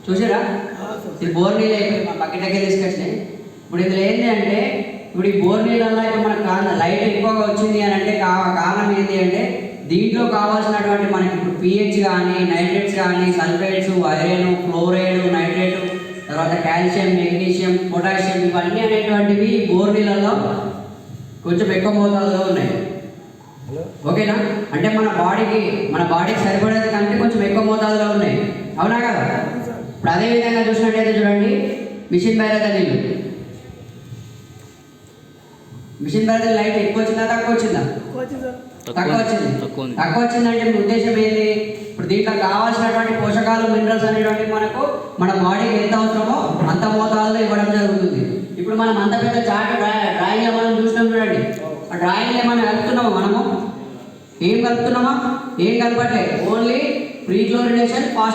చూసారా? ఇది బోర్ నీళ్ళు అయిపోయి మా బకెట్కి తీసుకొచ్చినాయి. ఇప్పుడు ఇందులో ఏంటి అంటే, ఇప్పుడు ఈ బోర్ నీళ్ళల్లో ఇప్పుడు మనకు లైట్ ఎక్కువగా వచ్చింది అని అంటే కారణం ఏంటి అంటే, దీంట్లో కావాల్సినటువంటి మనకి ఇప్పుడు pH కానీ, నైట్రేట్స్ కానీ, సల్ఫేట్స్, ఐరన్, ఫ్లోరైడ్, నైట్రేట్, తర్వాత కాల్షియం, మెగ్నీషియం, పొటాషియం, ఇవన్నీ అనేటువంటివి బోర్ నీళ్ళల్లో కొంచెం ఎక్కువ మోతాదులో ఉన్నాయి. ఓకేనా? అంటే మన బాడీకి సరిపడేది కంటే కొంచెం ఎక్కువ మోతాదులో ఉన్నాయి. అవునా కదా? ఇప్పుడు అదే విధంగా చూసినట్టయితే చూడండి, మిషన్ భగీరథ నీళ్ళు. మిషన్ భగీరథ లైట్ ఎక్కువ వచ్చిందా తక్కువ వచ్చిందా? తక్కువ వచ్చింది. తక్కువ వచ్చిందంటే మీ ఉద్దేశం ఏంటి? ఇప్పుడు దీంట్లో కావాల్సినటువంటి పోషకాలు, మినరల్స్ అనేటువంటి మనకు మన బాడీకి ఎంత అవసరమో అంత మోతాదులో ఇవ్వడం జరుగుతుంది. ఇప్పుడు మనం అంత పెద్ద చార్ట్ డ్రాయింగ్లో మనం చూసినాం చూడండి. ఆ డ్రాయింగ్లో ఏమైనా కలుపుతున్నామా మనము? ఏం కలుపుతున్నామా? ఏం కలపట్లేదు. Only pre chlorination, fast